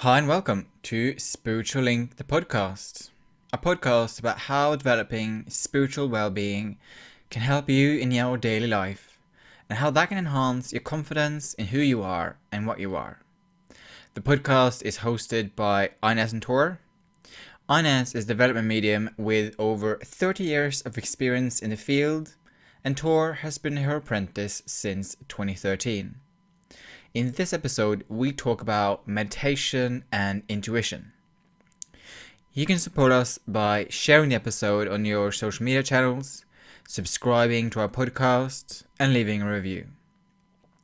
Hi and welcome to Spiritual Link, the podcast. A podcast about how developing spiritual well-being can help you in your daily life and how that can enhance your confidence in who you are and what you are. The podcast is hosted by Ines and Tor. Ines is a development medium with over 30 years of experience in the field, and Tor has been her apprentice since 2013. In this episode, we talk about meditation and intuition. You can support us by sharing the episode on your social media channels, subscribing to our podcast, and leaving a review.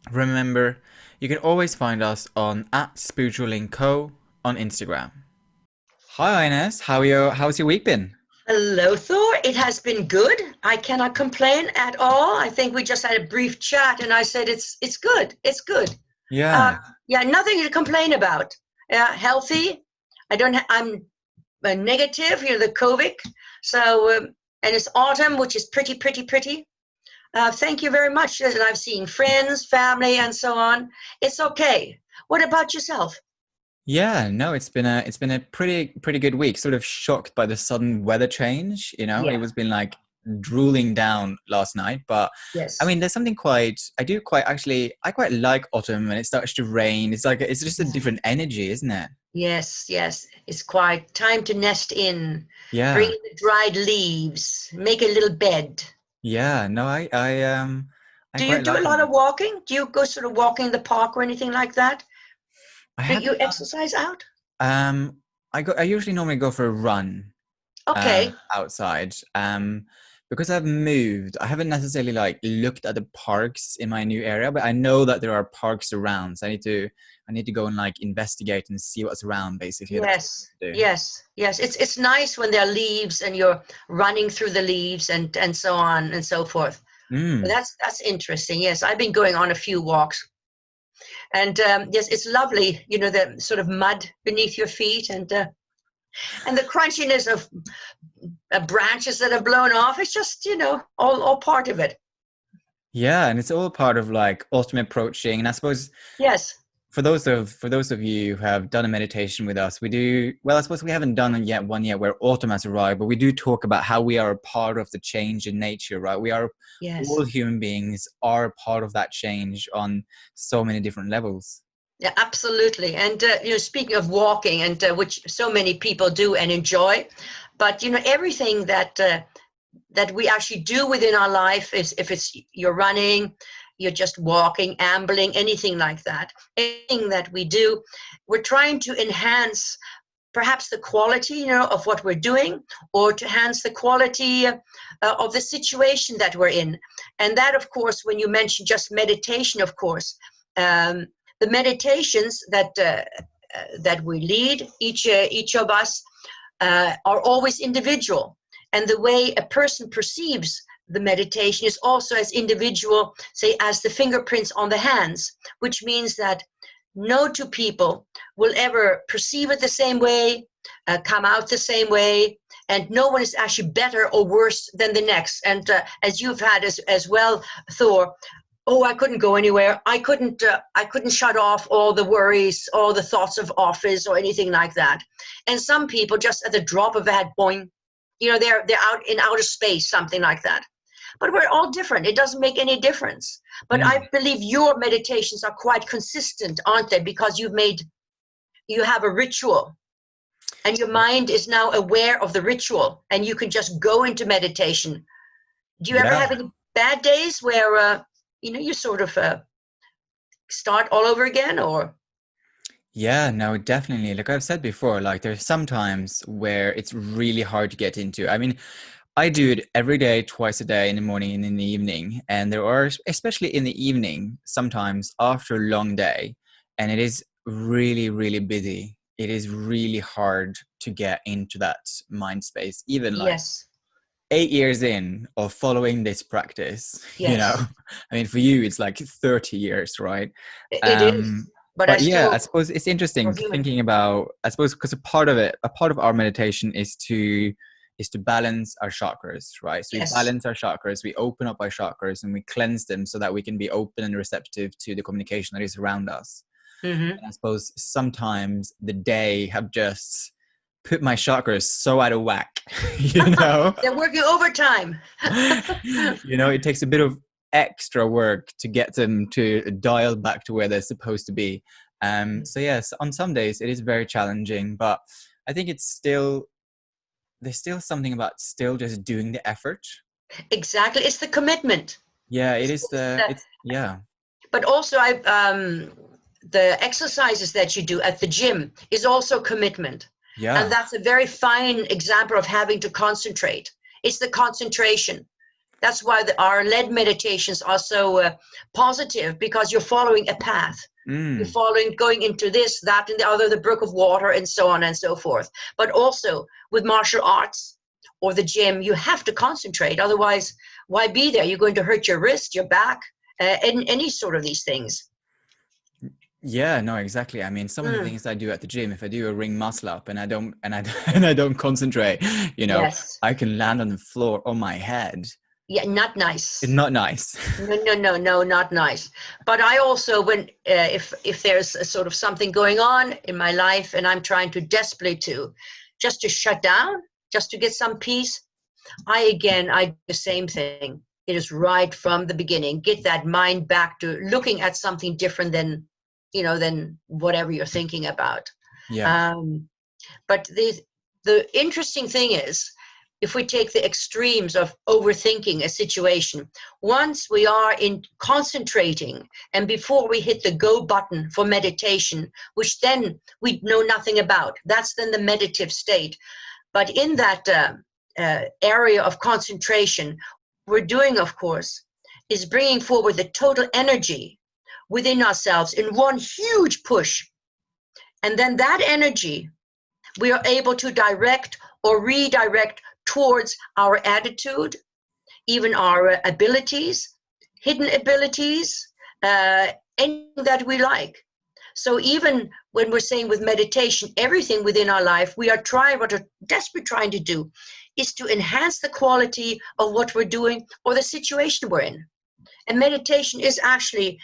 Remember, you can always find us on @SpiritualLinkCo on Instagram. Hi Ines, how's your week been? Hello, Thor. It has been good. I cannot complain at all. I think we just had a brief chat, and I said it's good. It's good. Yeah. Yeah, nothing to complain about. Healthy. I'm negative. The COVID. So and it's autumn, which is pretty. Thank you very much. And I've seen friends, family, and so on. It's okay. What about yourself? Yeah, no, it's been a pretty good week. Sort of shocked by the sudden weather change, It Yeah. was been like drooling down last night, but I Yes. mean, there's something I quite like autumn when it starts to rain. It's just a different energy, isn't it? Yes, yes. It's quite time to nest in. Bring Yeah. in the dried leaves. Make a little bed. Yeah, no, I Do you quite do a like lot it. of walking? Do you go sort of walking in the park or anything like that? I Do you haven't done exercise out? I usually normally go for a run Okay. outside. Because I've moved, I haven't necessarily like looked at the parks in my new area, but I know that there are parks around. So I need to go and like investigate and see what's around. Basically, that's what Yes. I need to do. Yes. It's nice when there are leaves and you're running through the leaves and so on and so forth. Mm. That's interesting. Yes, I've been going on a few walks, and yes, it's lovely. The sort of mud beneath your feet and the crunchiness of branches that have blown off. It's just all part of it. Yeah, and it's all part of like autumn approaching. And I suppose Yes. for those of you who have done a meditation with us, we do well. I suppose we haven't done it yet one yet where autumn has arrived, but we do talk about how we are a part of the change in nature, right? We are Yes. all human beings are a part of that change on so many different levels. Yeah, absolutely. And speaking of walking, and which so many people do and enjoy, but everything that we actually do within our life is, if it's you're running, you're just walking, ambling, anything like that, anything that we do, we're trying to enhance perhaps the quality, of what we're doing, or to enhance the quality of the situation that we're in. And that, of course, when you mention just meditation, of course, the meditations that we lead, each of us, are always individual. And the way a person perceives the meditation is also as individual, say, as the fingerprints on the hands, which means that no two people will ever perceive it the same way, come out the same way, and no one is actually better or worse than the next. And as you've had as well, Thor, oh, I couldn't go anywhere. I couldn't shut off all the worries, all the thoughts of office or anything like that. And some people, just at the drop of a hat, boing, they're out in outer space, something like that. But we're all different. It doesn't make any difference. But Mm. I believe your meditations are quite consistent, aren't they? Because you have a ritual, and your mind is now aware of the ritual, and you can just go into meditation. Do you ever Yeah. have any bad days where you sort of start all over again, or? Yeah, no, definitely. Like I've said before, like there's some times where it's really hard to get into. I mean, I do it every day, twice a day, in the morning and in the evening. And there are, especially in the evening, sometimes after a long day, and it is really, really busy. It is really hard to get into that mind space, even like Yes. 8 years in of following this practice, Yes. I mean, for you, it's like 30 years, right? It is, but I But yeah, I still, suppose it's for interesting human. thinking about, I suppose, because a part of our meditation is to balance our chakras, right? So we Yes. balance our chakras, we open up our chakras and we cleanse them so that we can be open and receptive to the communication that is around us. Hmm. And I suppose sometimes the day have just put my chakras so out of whack, you know? They're working overtime. It takes a bit of extra work to get them to dial back to where they're supposed to be. So yes, on some days it is very challenging, but I think there's still something about still just doing the effort. Exactly. It's the commitment. Yeah, it It's, is it's the, yeah, but also the exercises that you do at the gym is also commitment. And yeah. that's a very fine example of having to concentrate. It's the concentration. That's why our lead meditations are so positive, because you're following a path. You're Mm. following, going into this, that, and the other, the brook of water, and so on and so forth. But also with martial arts or the gym, you have to concentrate. Otherwise, why be there? You're going to hurt your wrist, your back, and any sort of these things. Yeah, no, exactly. I mean, some of the Mm, things I do at the gym, if I do a ring muscle up and I don't and I don't concentrate, yes. I can land on the floor on my head. Yeah, not It's nice. not nice. No, no, no, no, not nice. But I also, when if there's a sort of something going on in my life, and I'm trying to desperately to just to shut down, just to get some peace, I do the same thing. It is right from the beginning. Get that mind back to looking at something different than, than whatever you're thinking about. Yeah. Um, but the interesting thing is, if we take the extremes of overthinking a situation, once we are in concentrating, and before we hit the go button for meditation, which then we know nothing about, that's then the meditative state. But in that area of concentration, what we're doing, of course, is bringing forward the total energy within ourselves in one huge push. And then that energy we are able to direct or redirect towards our attitude, even our abilities, hidden abilities, anything that we like. So even when we're saying with meditation, everything within our life, we are trying, what we're desperately trying to do is to enhance the quality of what we're doing or the situation we're in. And meditation is actually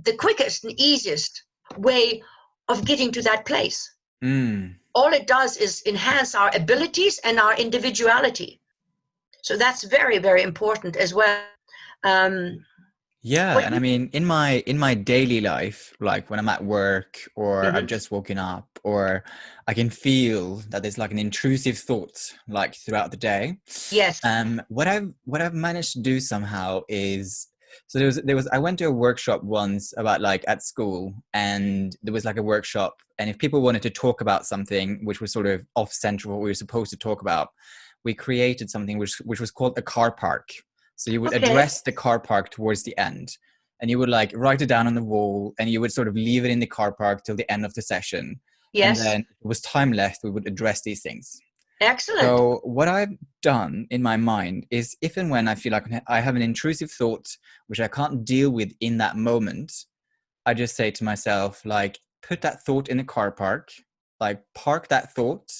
the quickest and easiest way of getting to that place. Mm. All it does is enhance our abilities and our individuality. So that's very, very important as well. Um, Yeah, what and I you, mean, in my daily life, like when I'm at work or I've mhm. just woken up, or I can feel that there's like an intrusive thought like throughout the day. Yes, What I've managed to do somehow is, so there was I went to a workshop once about like at school, and there was like a workshop, and if people wanted to talk about something which was sort of off center what we were supposed to talk about, we created something which was called a car park. So you would okay, address the car park towards the end, and you would like write it down on the wall, and you would sort of leave it in the car park till the end of the session. And yes, then if it was time left, we would address these things. excellent. So what I've done in my mind is, if and when I feel like I have an intrusive thought which I can't deal with in that moment, I just say to myself, like, put that thought in the car park, like park that thought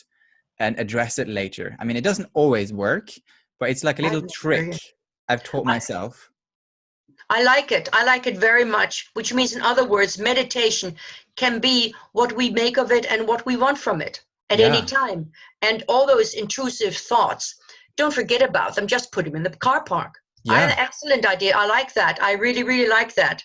and address it later. I mean, it doesn't always work, but it's like a I've little never, trick I've taught I, myself. I like it. I like it very much, which means, in other words, meditation can be what we make of it and what we want from it at any Yeah. time. And all those intrusive thoughts, don't forget about them. Just put them in the car park. Yeah. Excellent idea. I like that. I really, really like that.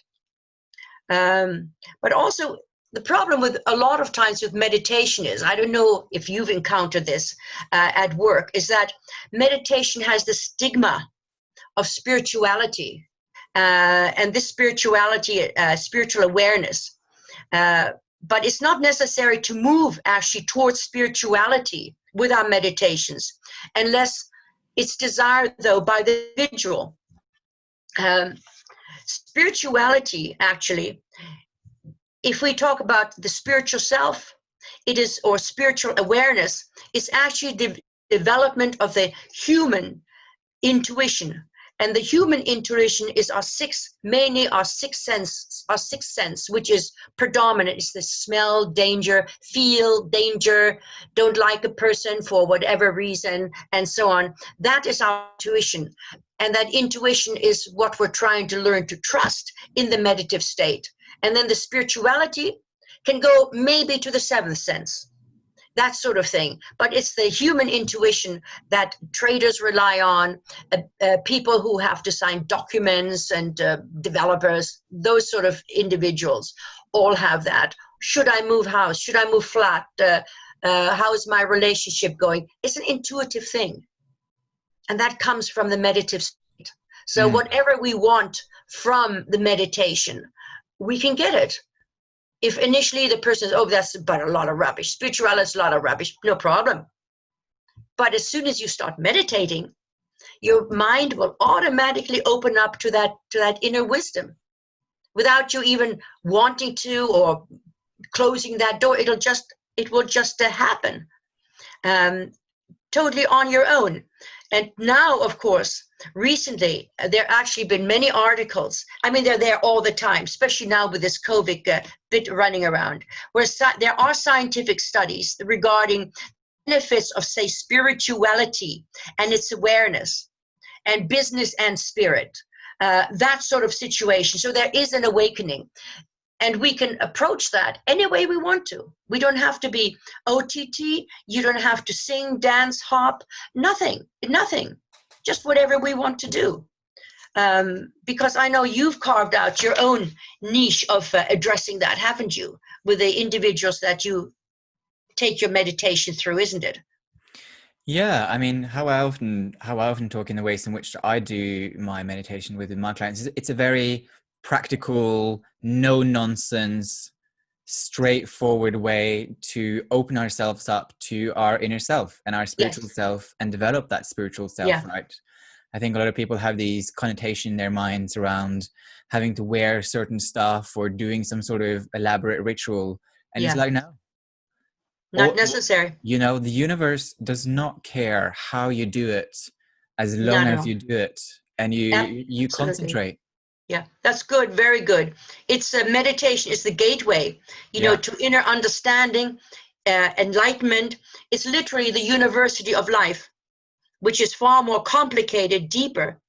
Um, but also, the problem with a lot of times with meditation is, I don't know if you've encountered this at work, is that meditation has the stigma of spirituality, and this spirituality, spiritual awareness. Uh, but it's not necessary to move actually towards spirituality with our meditations, unless it's desired, though, by the individual. Um, Spirituality, actually, if we talk about the spiritual self, it is, or spiritual awareness, is actually the development of the human intuition. And the human intuition is mainly our sixth sense, which is predominant. It's the smell danger, feel danger, don't like a person for whatever reason, and so on. That is our intuition. And that intuition is what we're trying to learn to trust in the meditative state. And then the spirituality can go maybe to the seventh sense, that sort of thing. But it's the human intuition that traders rely on, people who have to sign documents, and developers, those sort of individuals all have that. Should I move house? Should I move flat? How is my relationship going? It's an intuitive thing. And that comes from the meditative state. So whatever we want from the meditation, we can get it. If initially the person says, oh, that's but a lot of rubbish, spirituality is a lot of rubbish, no problem. But as soon as you start meditating, your mind will automatically open up to that inner wisdom without you even wanting to or closing that door. It will just happen totally on your own. And now, of course, recently, there actually been many articles. I mean, they're there all the time, especially now with this COVID bit running around, where there are scientific studies regarding benefits of, say, spirituality and its awareness, and business and spirit, that sort of situation. So there is an awakening. And we can approach that any way we want to. We don't have to be OTT. You don't have to sing, dance, hop, nothing. Just whatever we want to do. Because I know you've carved out your own niche of addressing that, haven't you? With the individuals that you take your meditation through, isn't it? Yeah, I mean, how I often talk in the ways in which I do my meditation with my clients, it's a very practical, no nonsense, straightforward way to open ourselves up to our inner self and our spiritual Yes. self, and develop that spiritual self, Yeah. right? I think a lot of people have these connotation in their minds around having to wear certain stuff or doing some sort of elaborate ritual. And it's Yeah. like, no, Not necessary. the universe does not care how you do it, as long Not at as all. you do it and you Absolutely. concentrate. Yeah, that's good. Very good. It's a meditation. It's the gateway, Yeah. to inner understanding, enlightenment. It's literally the university of life, which is far more complicated, deeper,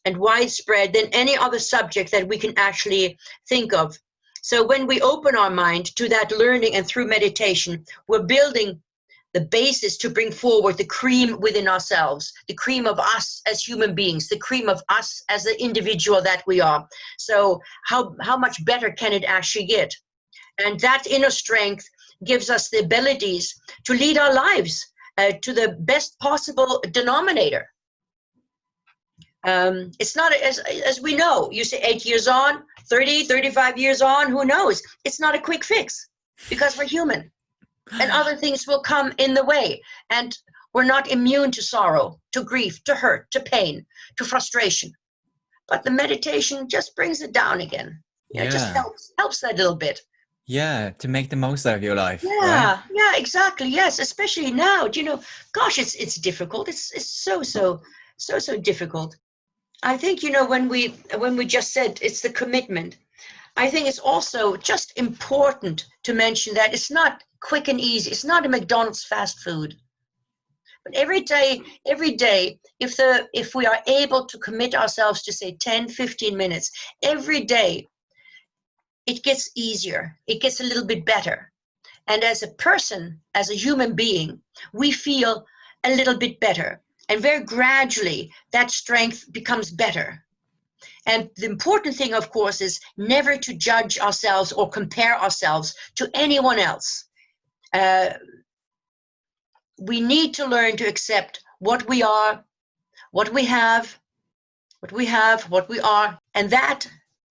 and widespread than any other subject that we can actually think of. So when we open our mind to that learning and through meditation, we're building the basis to bring forward the cream within ourselves, the cream of us as human beings, the cream of us as the individual that we are. So how much better can it actually get? And that inner strength gives us the abilities to lead our lives to the best possible denominator. It's not, as we know, you say 8 years on, 30, 35 years on, who knows? It's not a quick fix, because we're human. And other things will come in the way. And we're not immune to sorrow, to grief, to hurt, to pain, to frustration. But the meditation just brings it down again. It just Yeah. helps that little bit. Yeah, to make the most out of your life, right? Yeah, exactly. Yes, especially now. Gosh, it's difficult. It's so difficult. I think, when we just said it's the commitment, I think it's also just important to mention that it's not quick and easy. It's not a McDonald's fast food. But every day, if we are able to commit ourselves to, say, 10, 15 minutes every day, it gets easier. It gets a little bit better. And as a person, as a human being, we feel a little bit better. And very gradually, that strength becomes better. And the important thing, of course, is never to judge ourselves or compare ourselves to anyone else. We need to learn to accept what we are, what we have, what we are. And that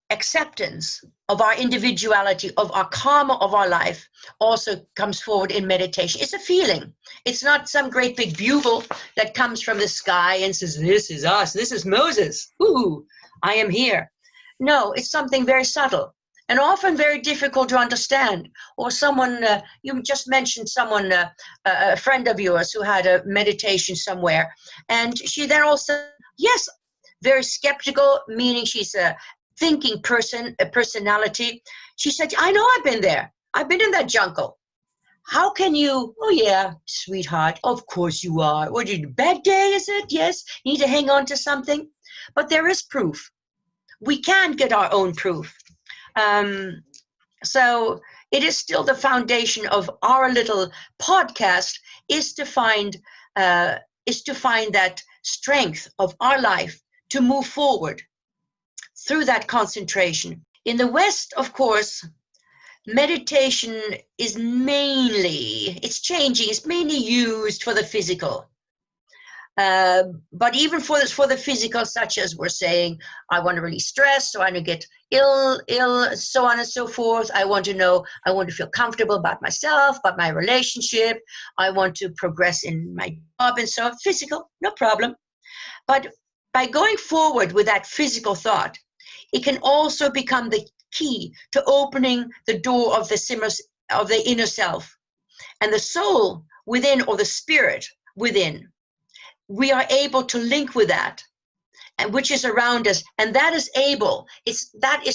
acceptance of our individuality, of our karma, of our life, also comes forward in meditation. It's a feeling. It's not some great big bugle that comes from the sky and says, this is us, this is Moses. Ooh, I am here. No, it's something very subtle and often very difficult to understand. Or someone, you just mentioned someone, a friend of yours who had a meditation somewhere. And she then also, yes, very skeptical, meaning she's a thinking person, a personality. She said, I know I've been there. I've been in that jungle. How can you? Oh, yeah, sweetheart. Of course you are. What did you, bad day, is it? Yes. You need to hang on to something. But there is proof. We can get our own proof. So it is still the foundation of our little podcast is to find that strength of our life to move forward through that concentration. In the West, of course, meditation is it's changing. It's mainly used for the physical. But even for the physical, such as we're saying, I want to release stress, so I want to get ill, so on and so forth. I want to feel comfortable about myself, about my relationship. I want to progress in my job, and so physical, no problem. But by going forward with that physical thought, it can also become the key to opening the door of the inner self and the soul within, or the spirit within. We are able to link with that, and which is around us, and that is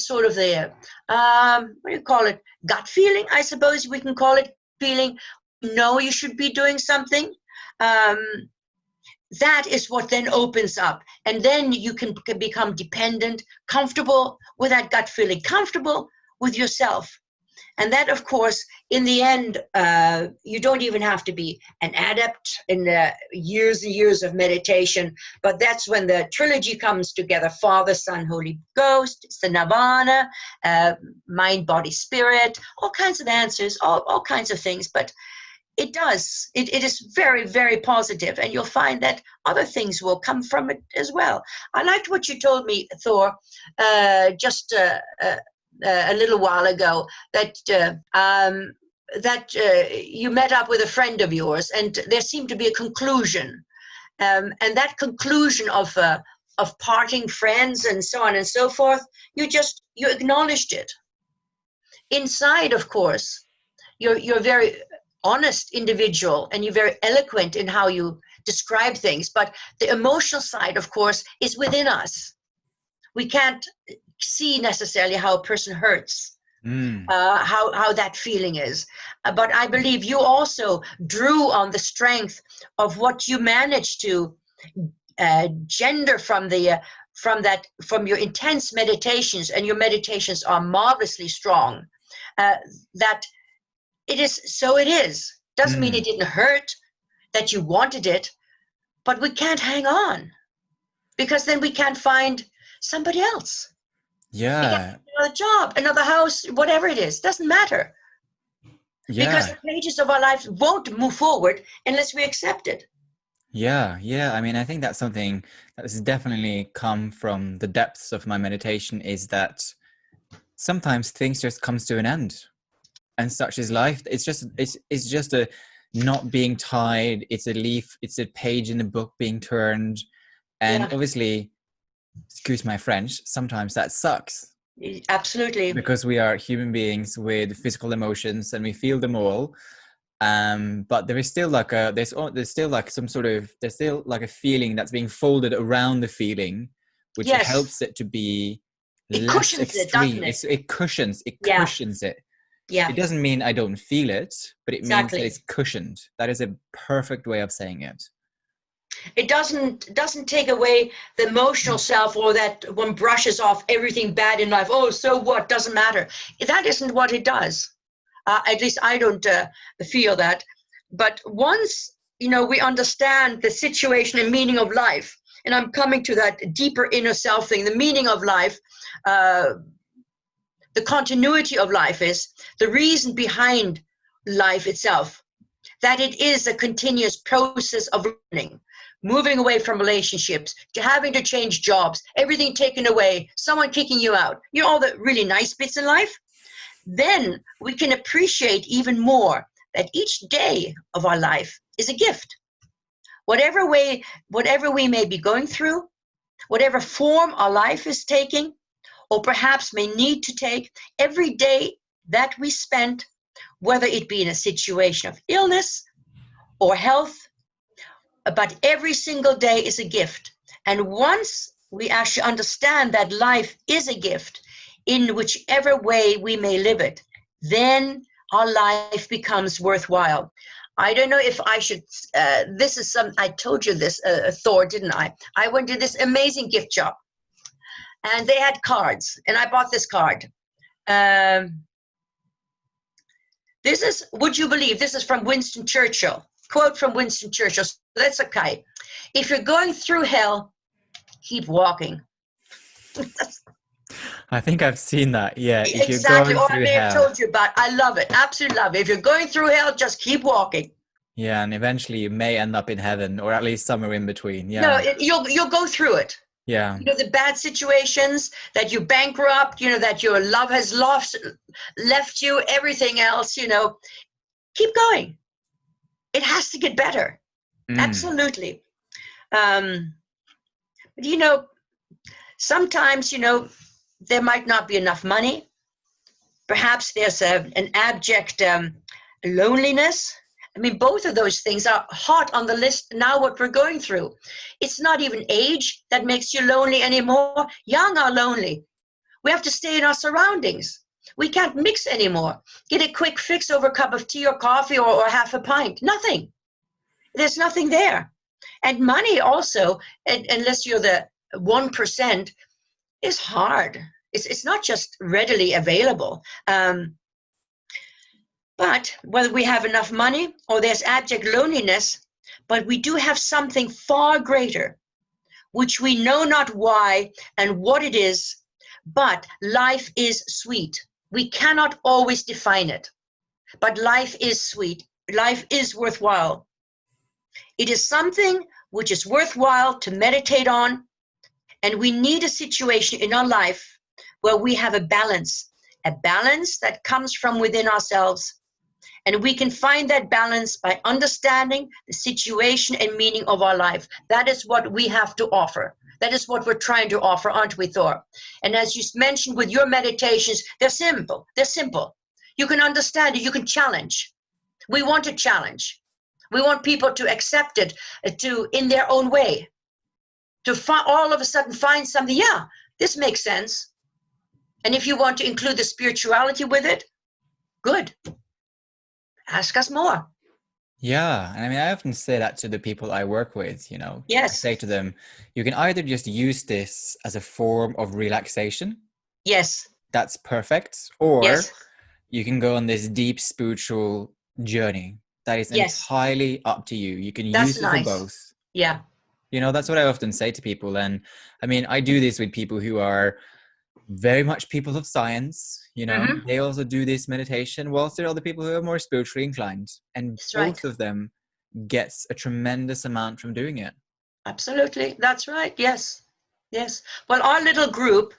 sort of the what do you call it, gut feeling, I suppose we can call it. Feeling, you should be doing something. That is what then opens up, and then you can become dependent, comfortable with that gut feeling, comfortable with yourself. And that, of course, in the end, you don't even have to be an adept in years and years of meditation, but that's when the trilogy comes together: Father, Son, Holy Ghost. It's the nirvana, mind, body, spirit, all kinds of answers, all kinds of things. But it is very, very positive, and you'll find that other things will come from it as well. I liked what you told me, Thor, just a little while ago, that you met up with a friend of yours, and there seemed to be a conclusion, and that conclusion of parting friends and so on and so forth, you acknowledged it. Inside, of course, you're very honest individual, and you're very eloquent in how you describe things, but the emotional side, of course, is within us. We can't see necessarily how a person hurts, how that feeling is. But I believe you also drew on the strength of what you managed to gender from your intense meditations, and your meditations are marvelously strong. That it is so. It is. Doesn't mean it didn't hurt, that you wanted it, but we can't hang on, because then we can't find somebody else. Yeah. Another job, another house, whatever it is, doesn't matter. Yeah. Because the pages of our lives won't move forward unless we accept it. Yeah. Yeah. I mean, I think that's something that has definitely come from the depths of my meditation, is that sometimes things just comes to an end, and such is life. It's just a not being tied. It's a leaf. It's a page in the book being turned. And obviously, excuse my French, sometimes that sucks. Absolutely. Because we are human beings with physical emotions, and we feel them all. But there is still like there's still like a feeling that's being folded around the feeling, which helps it to be less cushions extreme. it, doesn't it? It cushions it. Yeah. It doesn't mean I don't feel it, but it means that Exactly. it's cushioned. That is a perfect way of saying it. It doesn't take away the emotional self, or that one brushes off everything bad in life. Oh, so what? Doesn't matter. That isn't what it does. At least I don't feel that. But once we understand the situation and meaning of life, and I'm coming to that deeper inner self thing, the meaning of life, the continuity of life is the reason behind life itself, that it is a continuous process of learning, moving away from relationships, to having to change jobs, everything taken away, someone kicking you out, all the really nice bits in life. Then we can appreciate even more that each day of our life is a gift. Whatever we may be going through, whatever form our life is taking, or perhaps may need to take, every day that we spend, whether it be in a situation of illness or health, but every single day is a gift. And once we actually understand that life is a gift, in whichever way we may live it, then our life becomes worthwhile. I don't know if I should, I told you this, Thor, didn't I? I went to this amazing gift shop, and they had cards, and I bought this card. This is, would you believe, this is from Winston Churchill. Quote from Winston Churchill. So that's okay. If you're going through hell, keep walking. I think I've seen that. Yeah, if you're Exactly. going Or I through may have hell. told you about. I love it. Absolutely love it. If you're going through hell, just keep walking. Yeah, and eventually you may end up in heaven or at least somewhere in between. No, Yeah. you'll go through it. Yeah. You know, the bad situations that you bankrupt, you know, that your love has left you, everything else, you know, keep going. It has to get better. Mm. Absolutely. But, you know, sometimes, you know, there might not be enough money. Perhaps there's an abject loneliness. I mean, both of those things are hot on the list now, what we're going through. It's not even age that makes you lonely anymore. Young are lonely. We have to stay in our surroundings. We can't mix anymore. Get a quick fix over a cup of tea or coffee or half a pint. Nothing. There's nothing there. And money also, unless you're the 1%, is hard. It's not just readily available. But whether we have enough money or there's abject loneliness, but we do have something far greater, which we know not why and what it is, but life is sweet. We cannot always define it, but life is sweet. Life is worthwhile. It is something which is worthwhile to meditate on, and we need a situation in our life where we have a balance that comes from within ourselves. And we can find that balance by understanding the situation and meaning of our life. That is what we have to offer. That is what we're trying to offer, aren't we, Thor? And as you mentioned with your meditations, they're simple. They're simple. You can understand it. You can challenge. We want to challenge. We want people to accept it in their own way. To all of a sudden find something, yeah, this makes sense. And if you want to include the spirituality with it, good. Ask us more. Yeah, and I mean, I often say that to the people I work with, you know. I Yes. say to them, you can either just use this as a form of relaxation, Yes. that's perfect, or Yes. you can go on this deep spiritual journey. That is Yes. entirely up to you. You can That's use it for nice. both. Yeah. You know, that's what I often say to people. And I mean, I do this with people who are very much people of science, you know, Mm-hmm. they also do this meditation, whilst there are other people who are more spiritually inclined. And That's right. both of them gets a tremendous amount from doing it. Absolutely. That's right. Yes. Yes. Well, our little group,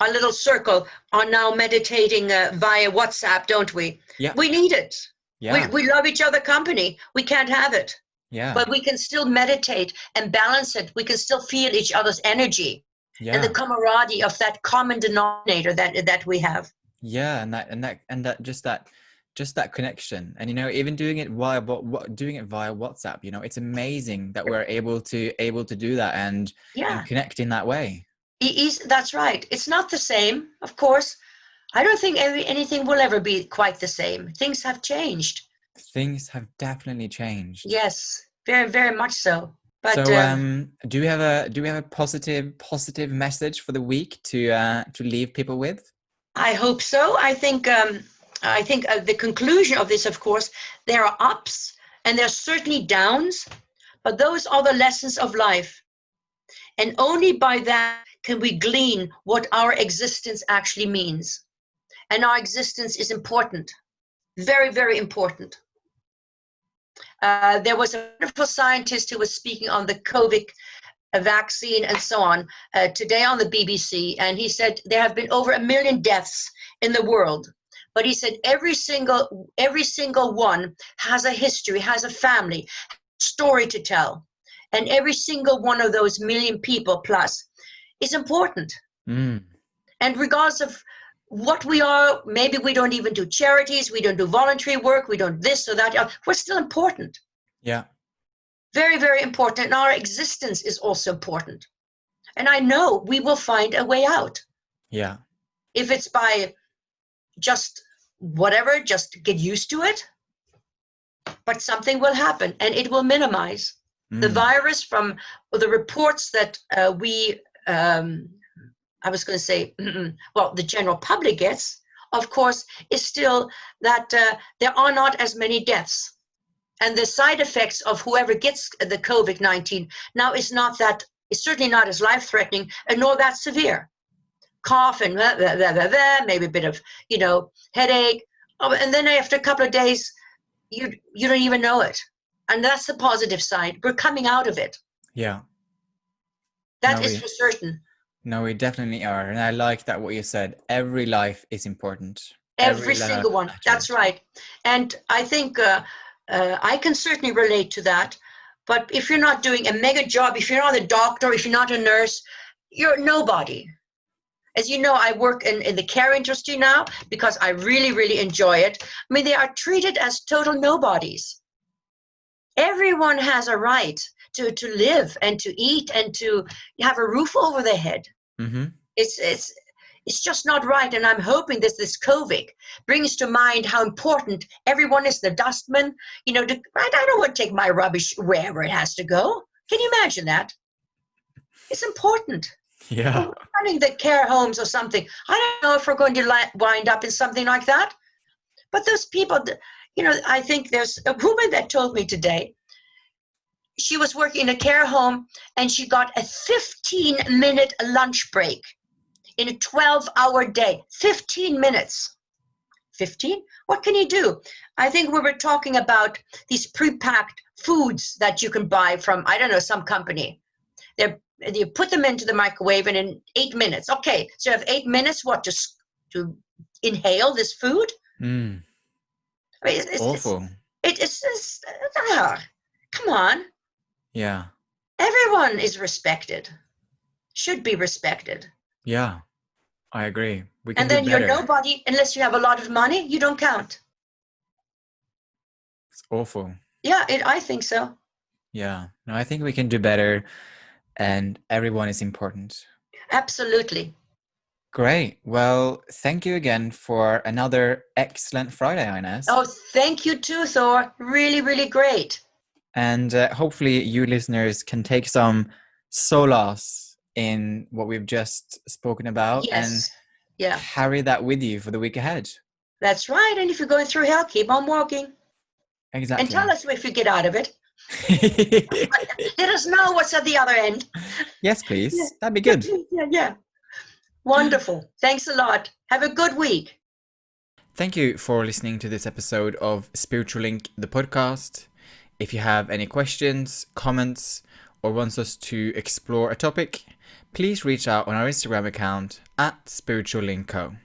our little circle are now meditating via WhatsApp, don't we? Yeah. We need it. Yeah. We love each other company. We can't have it. Yeah. But we can still meditate and balance it. We can still feel each other's energy and the Yeah. camaraderie of that common denominator that we have. Yeah. And that just that connection. And you know, even doing it via WhatsApp, you know, it's amazing that we're able to do that and Yeah, connect in that way. that's right. It's not the same, of course. I don't think anything will ever be quite the same. Things have changed. Things have definitely changed. Yes, very, very much so. But So, do we have a positive message for the week to leave people with? I hope so. I think the conclusion of this, of course, there are ups and there's certainly downs, but those are the lessons of life. And only by that can we glean what our existence actually means. And our existence is important, very, very important. There was a wonderful scientist who was speaking on the COVID vaccine and so on today on the BBC, and he said there have been over 1 million deaths in the world. But he said every single one has a history, has a family, story to tell, and every single one of those million people plus is important. Mm, And regardless of what we are, maybe we don't even do charities, we don't do voluntary work, we don't this or that, we're still important. yeah, Very, very important. And our existence is also important. And I know we will find a way out. yeah, If it's by just whatever, just get used to it, but something will happen and it will minimize. The mm, virus, from the reports that I was going to say, well, the general public gets, of course, is still that there are not as many deaths. And the side effects of whoever gets the COVID-19 now is certainly not as life-threatening and nor that severe. Cough and maybe a bit of, headache. Oh, and then after a couple of days, you don't even know it. And that's the positive side. We're coming out of it. Yeah. That is for certain. No, we definitely are. And I like that what you said. Every life is important. Every single one. matters. That's right. And I think I can certainly relate to that. But if you're not doing a mega job, if you're not a doctor, if you're not a nurse, you're nobody. As you know, I work in the care industry now because I really, really enjoy it. I mean, they are treated as total nobodies. Everyone has a right to live and to eat and to have a roof over their head. Mm-hmm. It's just not right. And I'm hoping this COVID brings to mind how important everyone is, the dustman. I don't want to take my rubbish wherever it has to go. Can you imagine that? It's important. Yeah. Well, we're running the care homes or something. I don't know if we're going to wind up in something like that. But those people, I think there's a woman that told me today, she was working in a care home and she got a 15-minute lunch break in a 12-hour day. 15 minutes. 15? What can you do? I think we were talking about these pre-packed foods that you can buy from, I don't know, some company. You put them into the microwave and in 8 minutes. Okay, so you have 8 minutes, to inhale this food? Mm. I mean, it's awful. It's just, come on. Yeah. Everyone is respected. Should be respected. Yeah, I agree. We can and do then better. You're nobody unless you have a lot of money. You don't count. It's awful. Yeah, I think so. Yeah. No, I think we can do better, and everyone is important. Absolutely. Great. Well, thank you again for another excellent Friday, Ines. Oh, thank you too, Thor. Really, really great. And hopefully you listeners can take some solace in what we've just spoken about and carry that with you for the week ahead. That's right. And if you're going through hell, keep on walking. Exactly. And tell us if you get out of it. Let us know what's at the other end. Yes, please. Yeah. That'd be good. Yeah. Wonderful. Thanks a lot. Have a good week. Thank you for listening to this episode of Spiritual Link, the podcast. If you have any questions, comments, or wants us to explore a topic, please reach out on our Instagram account @SpiritualLinkCo.